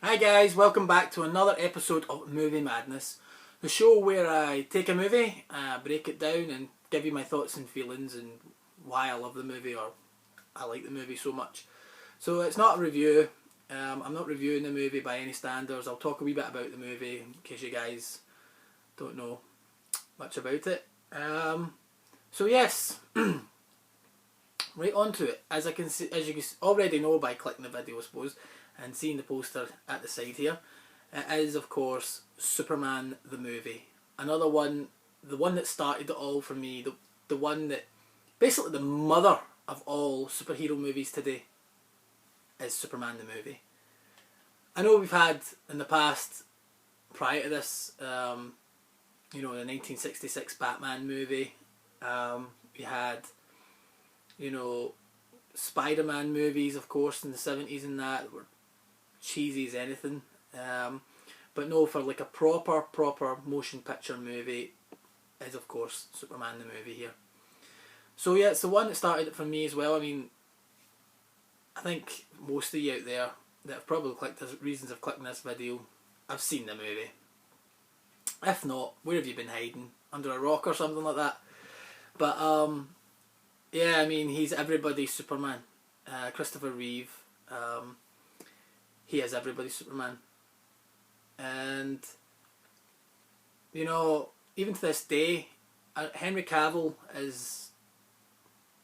Hi guys, welcome back to another episode of Movie Madness, the show where I take a movie, break it down and give you my thoughts and feelings and why I love the movie or I like the movie so much. So it's not a review, I'm not reviewing the movie by any standards. I'll talk a wee bit about the movie in case you guys don't know much about it. So yes, right on to it. As you can already know by clicking the video, I suppose, and seeing the poster at the side here, it is of course Superman the movie. Another one, the one that started it all for me, the one that basically the mother of all superhero movies today is Superman the movie. I know we've had in the past, prior to this, the 1966 Batman movie. We had, Spider-Man movies, of course, in the 70s and that were cheesy as anything. But no, for like a proper motion picture movie is of course Superman the movie here. So yeah, it's the one that started it for me as well. I mean, I think most of you out there that have probably clicked as reasons of clicking this video, I've seen the movie. If not, where have you been hiding? Under a rock or something like that? But yeah, I mean, he's everybody's Superman. Christopher Reeve, he is everybody's Superman. And, even to this day, Henry Cavill is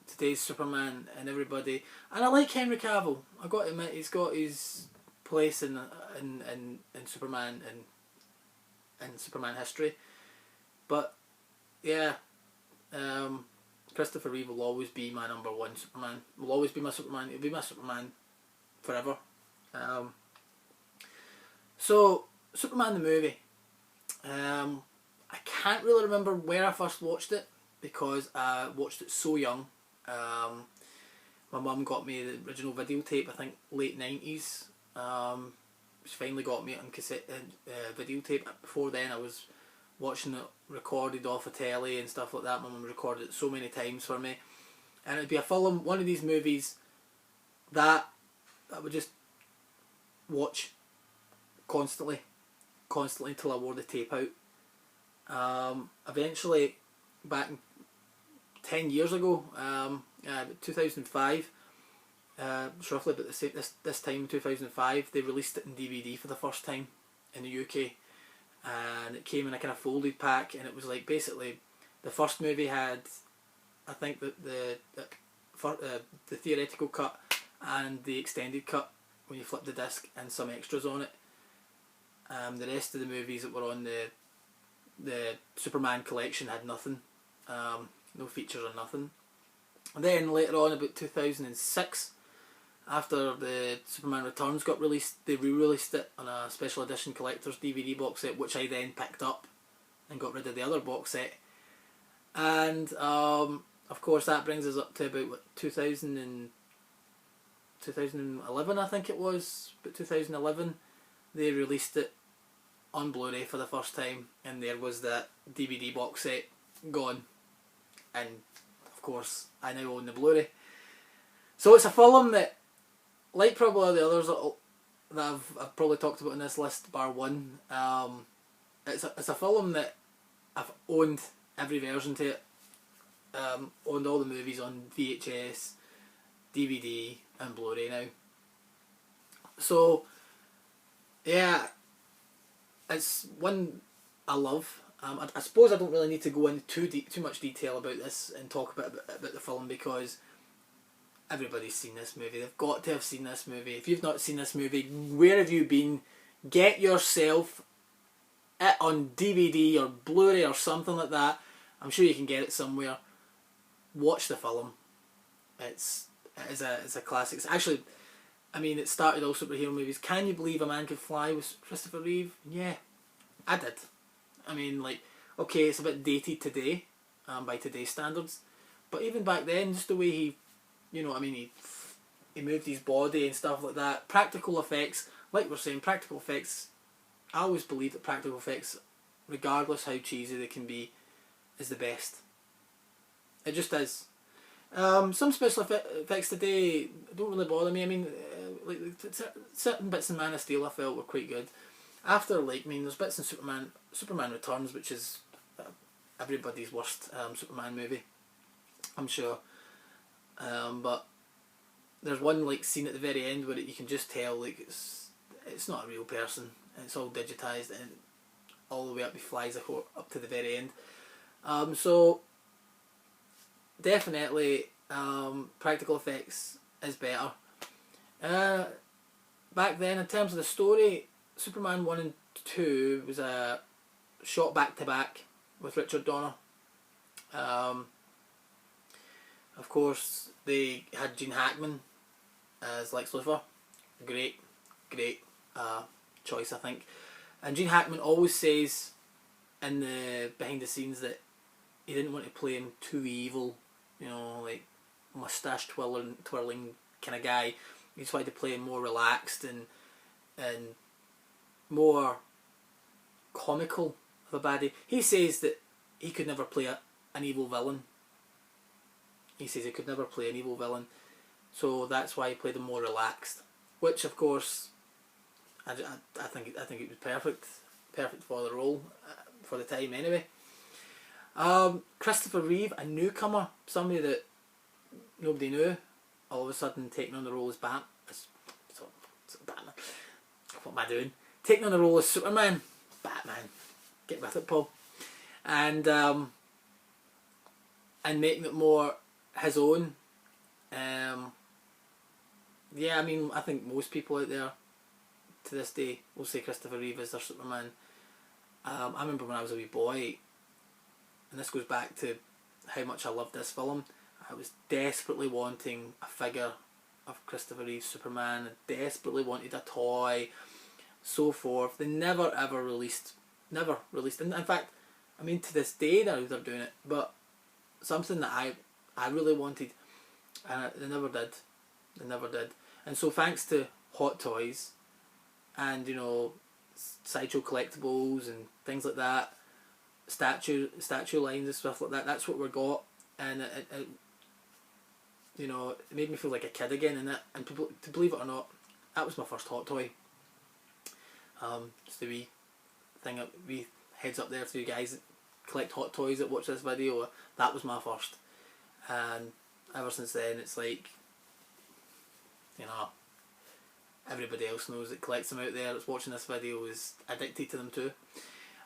today's Superman and everybody. And I like Henry Cavill. I got to admit, he's got his place in Superman and Superman history. But, yeah, Christopher Reeve will always be my number one Superman. Will always be my Superman. He'll be my Superman forever. So, Superman the movie. I can't really remember where I first watched it because I watched it so young. My mum got me the original videotape, I think late 90s. She finally got me it on cassette videotape. Before then I was watching it recorded off a telly and stuff like that. My mum recorded it so many times for me. And it'd be a film, one of these movies that I would just watch constantly until I wore the tape out. Eventually, back 10 years ago, 2005, it's roughly about the same, this time 2005, they released it in DVD for the first time in the UK, and it came in a kind of folded pack, and it was like basically the first movie had, I think that the theoretical cut and the extended cut when you flip the disc and some extras on it. The rest of the movies that were on the Superman collection had nothing, no features or nothing. And then later on, about 2006, after the Superman Returns got released, they re-released it on a special edition collector's DVD box set, which I then picked up and got rid of the other box set. And of course that brings us up to about 2011, I think it was, but 2011 they released it on Blu-ray for the first time, and there was that DVD box set gone, and of course I now own the Blu-ray. So it's a film that, like probably the others that I've probably talked about in this list, bar one, it's a film that I've owned every version to it, owned all the movies on VHS, DVD and Blu-ray now. So yeah, it's one I love. I suppose I don't really need to go into too much detail about this and talk about the film because everybody's seen this movie. They've got to have seen this movie. If you've not seen this movie, where have you been? Get yourself it on DVD or Blu-ray or something like that. I'm sure you can get it somewhere. Watch the film. It's a classic. It's actually, I mean, it started all superhero movies. Can you believe A Man Could Fly with Christopher Reeve? Yeah, I did. I mean, like, okay, it's a bit dated today, by today's standards, but even back then, just the way he, he moved his body and stuff like that. Practical effects, like we're saying, practical effects. I always believe that practical effects, regardless how cheesy they can be, is the best. It just is. Some special effects today don't really bother me. I mean, certain bits in Man of Steel I felt were quite good. After, like, I mean, there's bits in Superman Returns, which is everybody's worst Superman movie, I'm sure. But there's one like scene at the very end where you can just tell like it's not a real person. It's all digitized and all the way up he flies up to the very end. So definitely practical effects is better. Back then, in terms of the story, Superman 1 and 2 was shot back to back with Richard Donner. Of course, they had Gene Hackman as Lex Luthor. Great choice, I think. And Gene Hackman always says in the behind the scenes that he didn't want to play him too evil, you know, like moustache twirling kind of guy. He just wanted to play him more relaxed and more comical of a baddie. He says that he could never play an evil villain. He says he could never play an evil villain, so that's why he played him more relaxed. Which, of course, I think it was perfect for the role, for the time anyway. Christopher Reeve, a newcomer, somebody that nobody knew, all of a sudden taking on the role as Batman. What am I doing? Taking on the role as Superman. Batman. Get with it, Paul. And making it more his own. Yeah, I mean, I think most people out there to this day will say Christopher Reeve is their Superman. I remember when I was a wee boy, and this goes back to how much I loved this film, I was desperately wanting a figure of Christopher Reeve's Superman. I desperately wanted a toy, so forth. They never ever released. And in fact, I mean, to this day now they're doing it, but something that I really wanted, and they never did. And so thanks to Hot Toys and, you know, Sideshow Collectibles and things like that, statue lines and stuff like that, that's what we got. And it you know, it made me feel like a kid again, and people, to believe it or not, that was my first Hot Toy. Just a wee thing, wee heads up there to you guys that collect Hot Toys that watch this video. That was my first, and ever since then it's like, you know, everybody else knows that collects them out there that's watching this video is addicted to them too.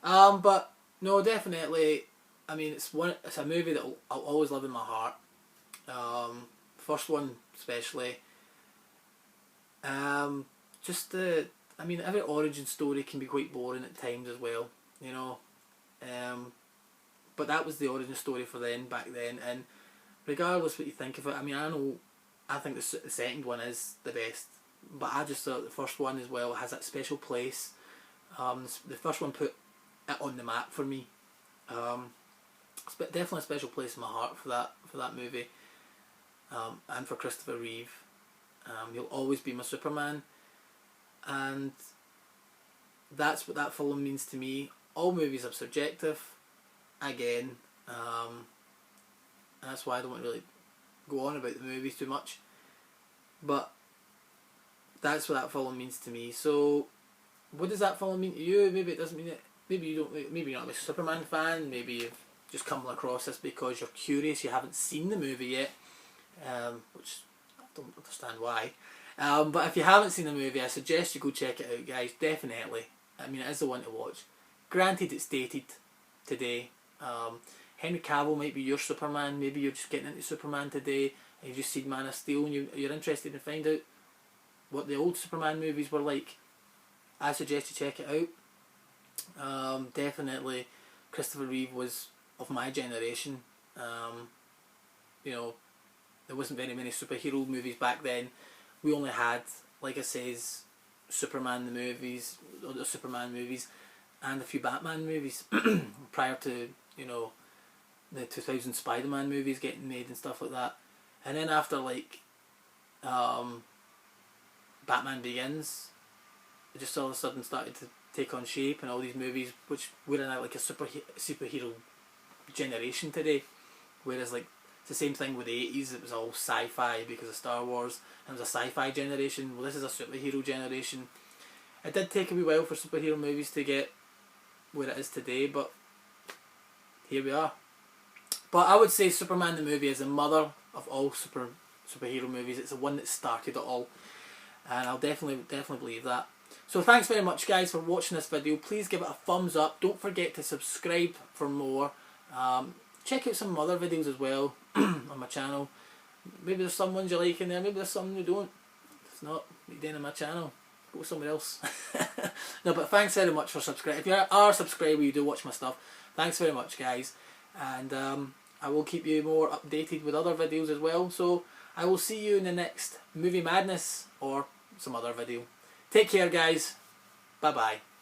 But no, definitely, I mean, it's a movie that I'll always live in my heart. First one especially. Just I mean, every origin story can be quite boring at times as well, you know. But that was the origin story for back then, and regardless what you think of it, I mean, I think the second one is the best, but I just thought the first one as well has that special place. The first one put it on the map for me. Definitely a special place in my heart for that movie, and for Christopher Reeve. He'll always be my Superman, and that's what that film means to me. All movies are subjective, again, and that's why I don't want to really go on about the movies too much, but that's what that film means to me. So what does that film mean to you? Maybe it doesn't mean it. Maybe you don't. Maybe you're not a Superman fan. Maybe you've just come across this because you're curious. You haven't seen the movie yet, which I don't understand why. But if you haven't seen the movie, I suggest you go check it out, guys. Definitely. I mean, it is the one to watch. Granted, it's dated today. Henry Cavill might be your Superman. Maybe you're just getting into Superman today and you've just seen Man of Steel and you're interested in find out what the old Superman movies were like. I suggest you check it out. Definitely Christopher Reeve was of my generation. You know, there wasn't very many superhero movies back then. We only had, like I says, Superman the movies, or the Superman movies, and a few Batman movies prior to, you know, the 2000 Spider-Man movies getting made and stuff like that. And then after, like, Batman Begins, it just all of a sudden started to take on shape, and all these movies, which we're in like a superhero generation today, whereas like It's the same thing with the 80s, it was all sci-fi because of Star Wars, and it was a sci-fi generation. Well, this is a superhero generation. It did take a wee while for superhero movies to get where it is today, but here we are. But I would say Superman the movie is the mother of all superhero movies. It's the one that started it all, and I'll definitely believe that. So thanks very much guys for watching this video. Please give it a thumbs up. Don't forget to subscribe for more. Check out some other videos as well on my channel. Maybe there's some ones you like in there, maybe there's some you don't. If not, what are you doing on my channel? Go somewhere else. No, but thanks very much for subscribing. If you are a subscriber, you do watch my stuff. Thanks very much guys. And I will keep you more updated with other videos as well. So I will see you in the next Movie Madness or some other video. Take care guys. Bye bye.